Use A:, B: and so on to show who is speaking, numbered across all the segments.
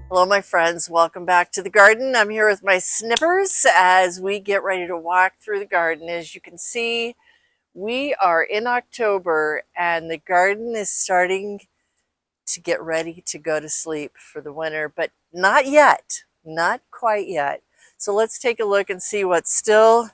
A: Hello, my friends. Welcome back to the garden. I'm here with my snippers as we get ready to walk through the garden. As you can see, we are in October and the garden is starting to get ready to go to sleep for the winter, but not yet, not quite yet. So let's take a look and see what's still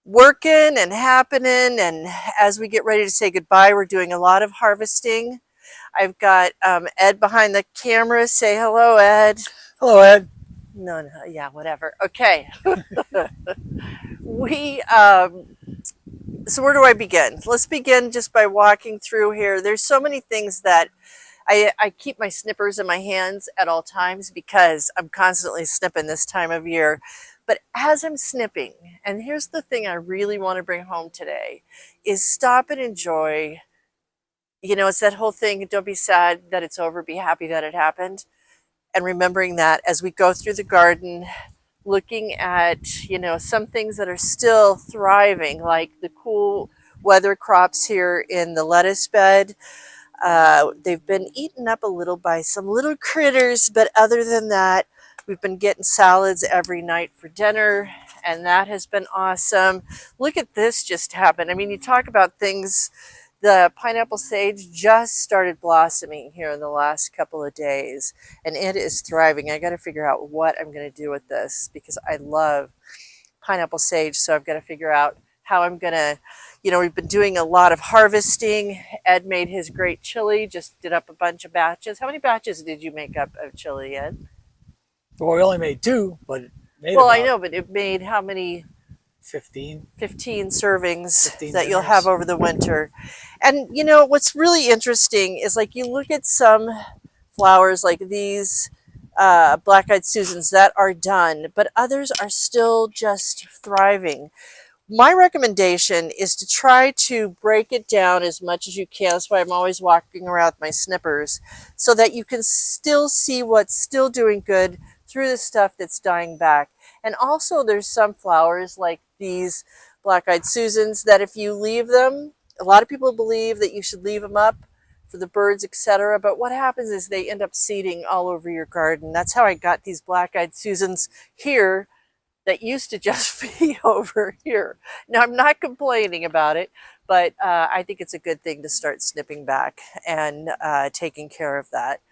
A: working and happening. And as we get ready to say goodbye, we're doing a lot of harvesting. I've got Ed behind the camera. Say hello, Ed.
B: Hello, Ed.
A: No, yeah, whatever. Okay. we So where do I begin? Let's begin just by walking through here. There's so many things that I keep my snippers in my hands at all times because I'm constantly snipping this time of year. But as I'm snipping, and here's the thing I really want to bring home today, is stop and enjoy. You know, it's that whole thing, don't be sad that it's over, be happy that it happened. And remembering that as we go through the garden, looking at, you know, some things that are still thriving, like the cool weather crops here in the lettuce bed. They've been eaten up a little by some little critters, but other than that, we've been getting salads every night for dinner, and that has been awesome. Look at this just happened. I mean, you talk about things. The pineapple sage just started blossoming here in the last couple of days, and it is thriving. I got to figure out what I'm going to do with this because I love pineapple sage. So I've got to figure out how I'm going to, you know, we've been doing a lot of harvesting. Ed made his great chili, just did up a bunch of batches. How many batches did you make up of chili, Ed?
B: Well, we only made two, but it made
A: Well, I
B: about
A: know, but it made how many?
B: 15
A: servings
B: 15
A: that you'll
B: dinners.
A: have over the winter. And you know what's really interesting is, like, you look at some flowers like these black-eyed Susans that are done, but others are still just thriving. My recommendation is to try to break it down as much as you can. That's why I'm always walking around with my snippers, so that you can still see what's still doing good through the stuff that's dying back. And also there's some flowers like these black-eyed Susans that if you leave them, a lot of people believe that you should leave them up for the birds, etc. But what happens is they end up seeding all over your garden. That's how I got these black-eyed Susans here that used to just be over here. Now, I'm not complaining about it, but I think it's a good thing to start snipping back and taking care of that.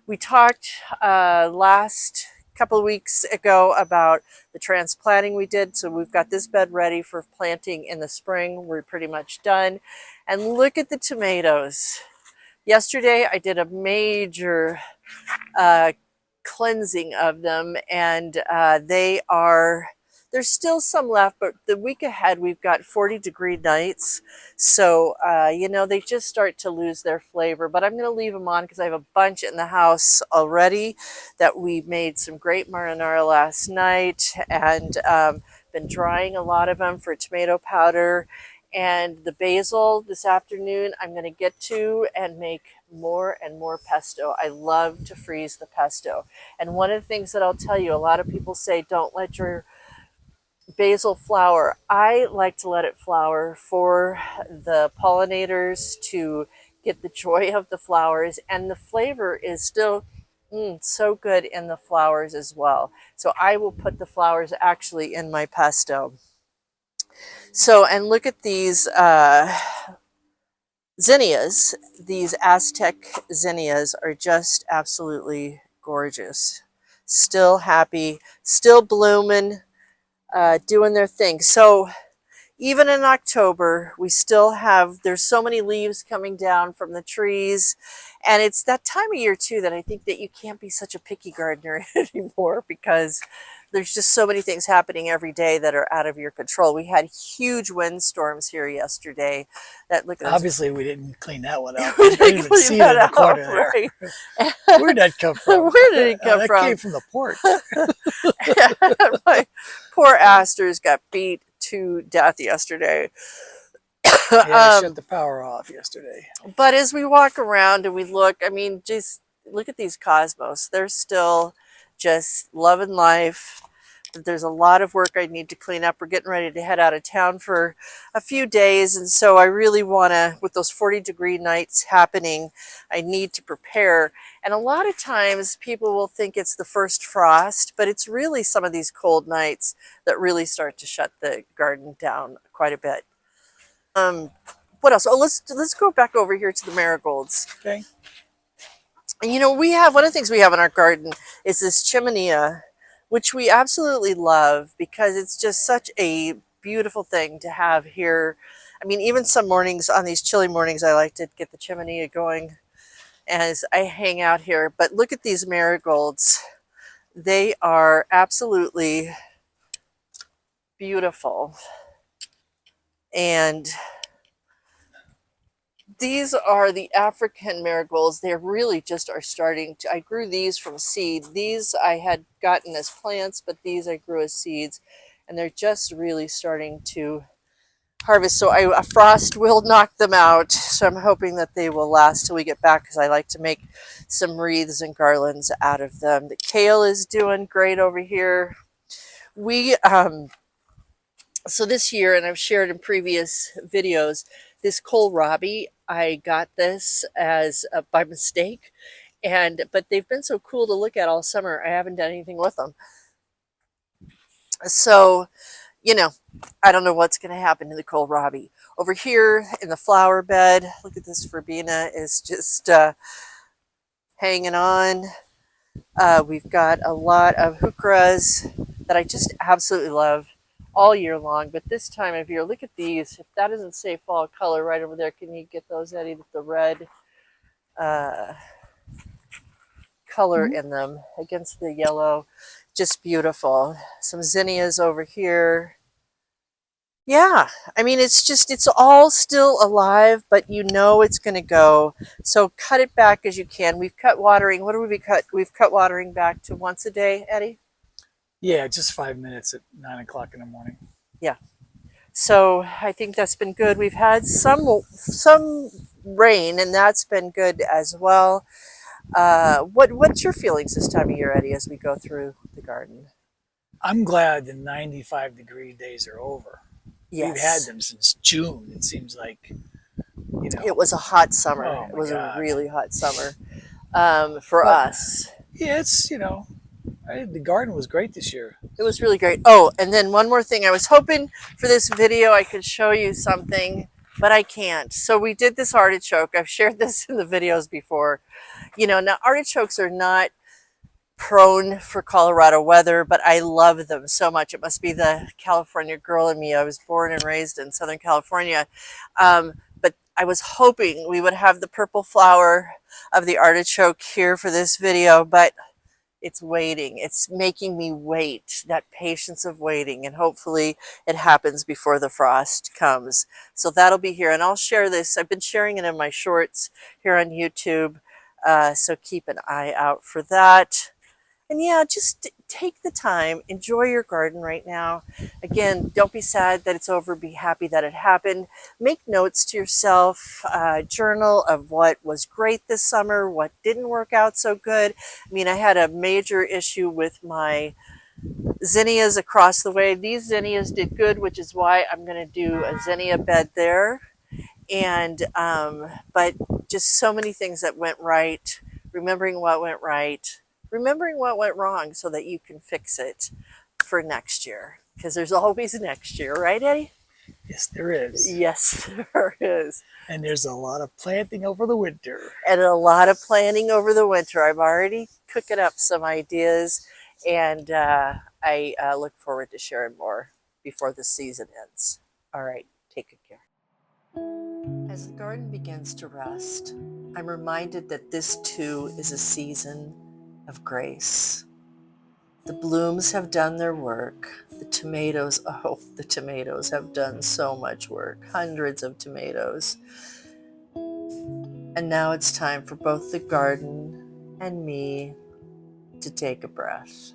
A: We talked last couple of weeks ago about the transplanting we did. So we've got this bed ready for planting in the spring. We're pretty much done. And look at the tomatoes. Yesterday, I did a major cleansing of them, and there's still some left, but the week ahead we've got 40-degree nights, so you know, they just start to lose their flavor. But I'm going to leave them on because I have a bunch in the house already that we made some great marinara last night, and been drying a lot of them for tomato powder. And the basil this afternoon I'm going to get to and make more and more pesto. I love to freeze the pesto. And one of the things that I'll tell you, a lot of people say don't let your basil flower. I like to let it flower for the pollinators to get the joy of the flowers, and the flavor is still so good in the flowers as well. So I will put the flowers actually in my pesto. So, and look at these zinnias. These Aztec zinnias are just absolutely gorgeous. Still happy, still blooming, doing their thing. So even in October, we still have, there's so many leaves coming down from the trees. And it's that time of year too that I think that you can't be such a picky gardener anymore, because there's just so many things happening every day that are out of your control. We had huge windstorms here yesterday. That, look at those.
B: Obviously, we didn't clean that one up.
A: We
B: I
A: didn't
B: didn't even
A: clean
B: see it
A: that
B: in the
A: out,
B: corner there.
A: right?
B: Where did that come from?
A: Where did it come
B: that
A: from?
B: came from the porch.
A: My poor asters got beat to death yesterday.
B: Yeah, they shut the power off yesterday.
A: But as we walk around and we look, I mean, just look at these cosmos. They're still just loving life. that there's a lot of work I need to clean up. We're getting ready to head out of town for a few days, and so I really want to, with those 40-degree nights happening, I need to prepare. And a lot of times people will think it's the first frost, but it's really some of these cold nights that really start to shut the garden down quite a bit. What else? Oh, let's go back over here to the marigolds.
B: Okay.
A: And you know, we have one of the things we have in our garden is this chimenea, which we absolutely love because it's just such a beautiful thing to have here. I mean, even some mornings, on these chilly mornings, I like to get the chimenea going as I hang out here. But look at these marigolds. They are absolutely beautiful. And these are the African marigolds. They really just are starting to, I grew these from seed. These I had gotten as plants, but these I grew as seeds. And they're just really starting to harvest. So a frost will knock them out. So I'm hoping that they will last till we get back, because I like to make some wreaths and garlands out of them. The kale is doing great over here. We, so this year, and I've shared in previous videos, this kohlrabi, I got this as by mistake, but they've been so cool to look at all summer. I haven't done anything with them. So, you know, I don't know what's going to happen to the kohlrabi. Over here in the flower bed, look at this verbena is just hanging on. We've got a lot of heucheras that I just absolutely love all year long. But this time of year, look at these. If that doesn't say fall color right over there, can you get those, Eddie, with the red color in them against the yellow? Just beautiful. Some zinnias over here. Yeah, I mean, it's all still alive, but you know it's going to go. So cut it back as you can. We've cut watering. What do we cut? We've cut watering back to once a day, Eddie?
B: Yeah, just 5 minutes at 9 o'clock in the morning.
A: Yeah. So I think that's been good. We've had some rain, and that's been good as well. What's your feelings this time of year, Eddie, as we go through the garden?
B: I'm glad the 95-degree days are over. We've had
A: Yes.
B: them since June. It seems like,
A: It was a hot summer.
B: oh
A: It
B: my
A: was a
B: God.
A: really hot summer for
B: But
A: us.
B: yeah, the garden was great this year.
A: It was really great. Oh, and then one more thing. I was hoping for this video I could show you something, but I can't. So we did this artichoke. I've shared this in the videos before. You know, now artichokes are not prone for Colorado weather, but I love them so much. It must be the California girl in me. I was born and raised in Southern California. But I was hoping we would have the purple flower of the artichoke here for this video, but it's waiting. It's making me wait, that patience of waiting, and hopefully it happens before the frost comes. So that'll be here, and I'll share this. I've been sharing it in my shorts here on YouTube, so keep an eye out for that. And yeah, just take the time, enjoy your garden right now. Again, don't be sad that it's over, be happy that it happened. Make notes to yourself, journal of what was great this summer, what didn't work out so good. I mean, I had a major issue with my zinnias across the way. These zinnias did good, which is why I'm going to do a zinnia bed there. And, but just so many things that went right, remembering what went right, remembering what went wrong so that you can fix it for next year. Because there's always next year, right, Eddie?
B: Yes, there is.
A: Yes, there is.
B: And there's a lot of planting over the winter.
A: And a lot of planning over the winter. I'm already cooking up some ideas, and I look forward to sharing more before the season ends. All right, take good care. As the garden begins to rest, I'm reminded that this too is a season of grace. The blooms have done their work. The tomatoes have done so much work, hundreds of tomatoes. And now it's time for both the garden and me to take a breath,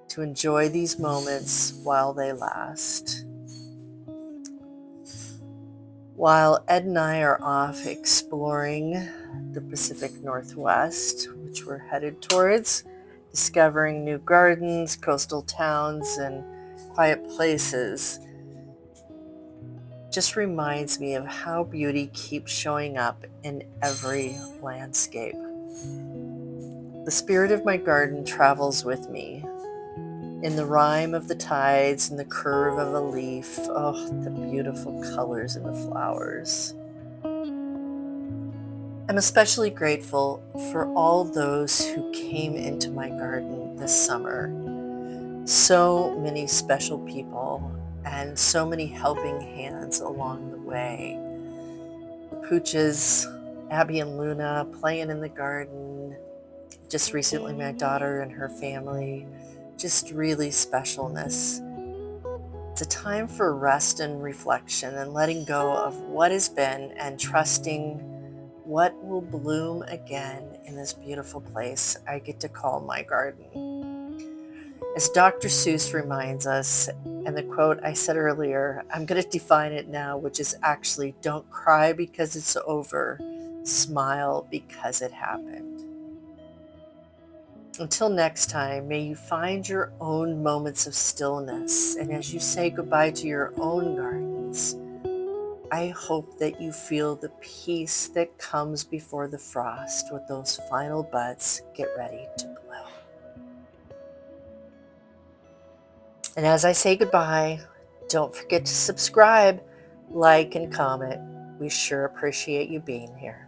A: to enjoy these moments while they last. While Ed and I are off exploring the Pacific Northwest, which we're headed towards, discovering new gardens, coastal towns, and quiet places just reminds me of how beauty keeps showing up in every landscape. The spirit of my garden travels with me in the rhyme of the tides and the curve of a leaf. Oh, the beautiful colors in the flowers. I'm especially grateful for all those who came into my garden this summer. So many special people and so many helping hands along the way. The Pooches, Abby and Luna playing in the garden. Just recently, my daughter and her family. Just really specialness. It's a time for rest and reflection and letting go of what has been and trusting what will bloom again in this beautiful place I get to call my garden. As Dr. Seuss reminds us, and the quote I said earlier, I'm going to define it now, which is actually, don't cry because it's over, smile because it happened. Until next time, may you find your own moments of stillness, and as you say goodbye to your own gardens, I hope that you feel the peace that comes before the frost with those final buds get ready to blow. And as I say goodbye, don't forget to subscribe, like, and comment. We sure appreciate you being here.